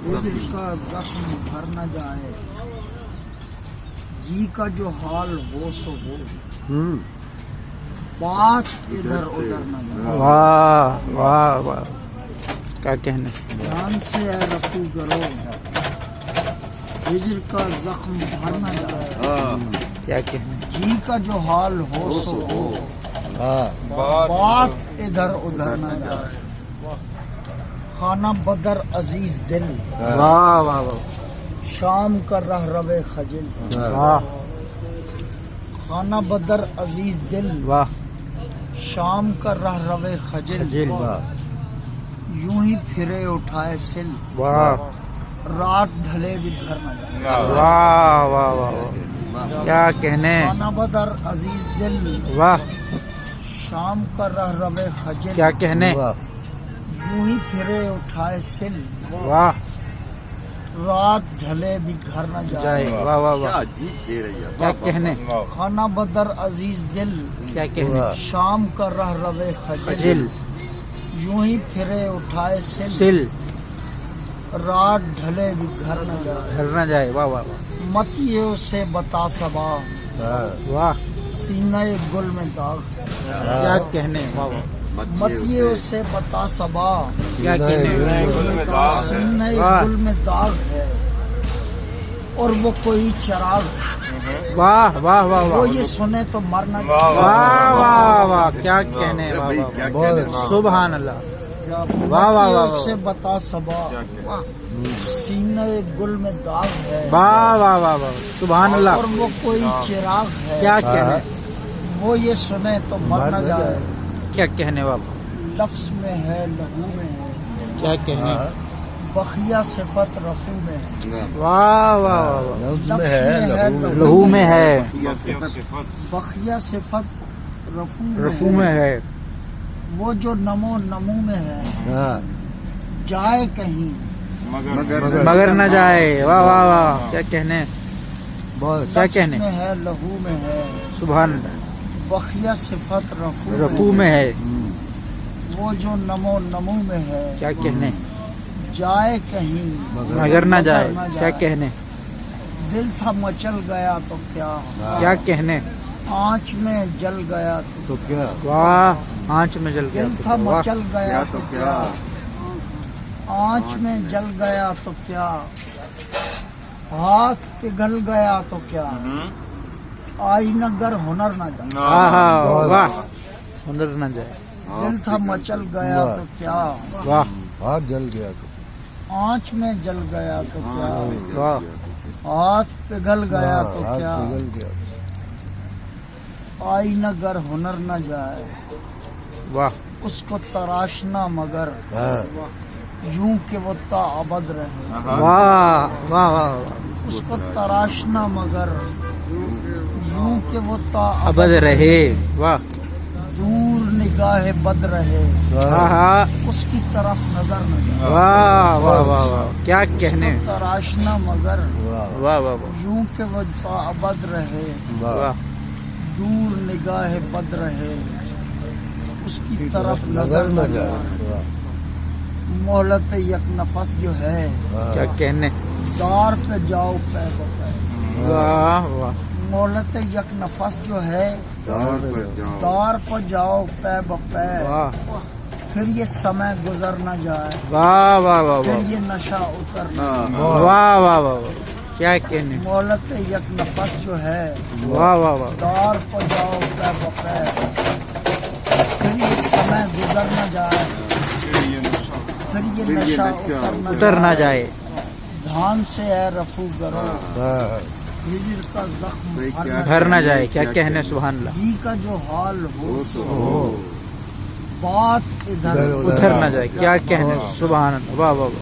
دل کا زخم بھر نہ جائے، جی کا جو حال ہو سو ہو، بات ادھر ادھر نہ جائے۔ واہ واہ واہ، کیا کہنے۔ جان سے اے رفو گرو، ہجر کا زخم بھر نہ جائے، کیا کہنے۔ جی کا جو حال ہو سو ہو، بات ادھر ادھر نہ جائے۔ خانہ بدر عزیز دل، واہ واہ واہ شام کا رہ روے خجل۔ واہ خانہ بدر عزیز دل، واہ، شام کا رہ روے خجل۔ جل یوں ہی پھرے اٹھائے سل، واہ رات ڈھلے بھی گھر نہ جائے۔ واہ واہ واہ، کیا کہنے۔ خانہ بدر عزیز دل، واہ، شام کا رہ روے خجل۔ کیا کہنے۔ یوں ہی پھرے اٹھائے سل، واہ رات ڈھلے بھی گھر نہ جائے، جائے۔ واہ واہ واہ، کیا کہنے۔ خانہ بدر عزیز دل، کیا کہنے۔ شام کا رہ روے خجل۔ جل یوں ہی پھرے اٹھائے سل، سل، رات ڈھلے بھی گھر نہ جائے۔ گھر نہ جائے، واہ واہ واہ، مت یہ اسے بتا صبا، واہ، سینہ گل میں داغ۔ کیا کہنے، واہ واہ، مت یہ اسے بتا صبا، کیا کہنے۔ سینہ واہ۔ گل میں داغ ہے، اور وہ کوئی چراغ ہے۔ واہ واہ واہ وہ واہ، یہ سنے تو مرنا واہ واہ واہ، کیا کہنے، واہ واہ واہ، سبحان اللہ، واہ واہ واہ اسے بتا صبا، سینہ گل میں داغ ہے، واہ واہ واہ واہ، سبحان اللہ، اور وہ کوئی چراغ ہے۔ کیا کہنے، وہ یہ سنے تو مر نہ جائے۔ کیا کہنے، واہ لفظ میں ہے لہو میں ہے، کیا کہنے، بخیہ صفت رفو میں ہے۔ واہ واہ واہ واہ، لفظ میں ہے لہو میں ہے، بخیہ صفت رفو رفو میں ہے، وہ جو نمو نمو میں ہے، جائے کہیں مگر نہ جائے، واہ واہ واہ، کیا کہنے، کیا لفظ کہنے، میں ہے لہو میں ہے، سبحان اللہ، بخیہ صفت رفو میں ہے، وہ جو نمو نمو میں ہے، کیا کہنے، جائے کہیں مگر نہ جائے، کیا کہنے، دل تھا مچل گیا تو کیا، کیا کہنے، آنچ میں جل گیا تو واہ، آنچ میں جل گیا، دل تھا واہ، مچل گیا تو کیا، آنچ میں جل گیا تو کیا، ہاتھ پگھل گیا تو کیا، آئینہ گر ہنر نہ جائے۔ آہا، واہ، سندر نہ جائے، دل تھا مچل گیا تو کیا، واہ ہاتھ جل گیا تو آنچ میں جل گیا تو کیا، واہ، ہاتھ پگھل گیا تو ہاتھ کیا، پگھل گیا آئینہ گر ہنر نہ جائے۔ واہ، اس کو تراشنا مگر یوں کہ وہ تا ابد رہے، واہ واہ واہ، اس کو تراشنا مگر یوں کہ وہ تا ابد رہے، واہ، دور نگاہ بد رہے، آہا، اس کی طرف نظر نہ جائے۔ واہ واہ واہ واہ، کیا کہنے، تراشنا مگر واہ واہ واہ، یوں کہ وہ تا ابد رہے، واہ، دور نگاہ بد رہے، اس کی طرف نظر نہ جائے۔ مہلت یک نفس جو ہے، کیا کہنے، دار پہ جاؤ پہ بپے۔ واہ واہ، مہلت یک نفس جو ہے، دار پہ جاؤ پہ بپے، واہ پھر یہ سمے گزر نہ جائے، واہ واہ واہ پھر واہ، یہ نشہ اتر نہ جائے۔ واہ واہ واہ، کیا کہنے، مہلت یک نفس جو ہے، واہ واہ واہ، دار پہ جاؤ پہ بپے، پھر یہ سمے گزر نہ جائے، پھر یہ نشہ اتر نہ جائے، دھان سے اے رفو گرو، ہجر کا زخم گھر نہ جائے، کیا کہنے، سبحان اللہ، جی کا جو حال ہو سو ہو، بات ادھر ادھر نہ جائے، کیا کہنے، سبحان اللہ، واہ واہ واہ۔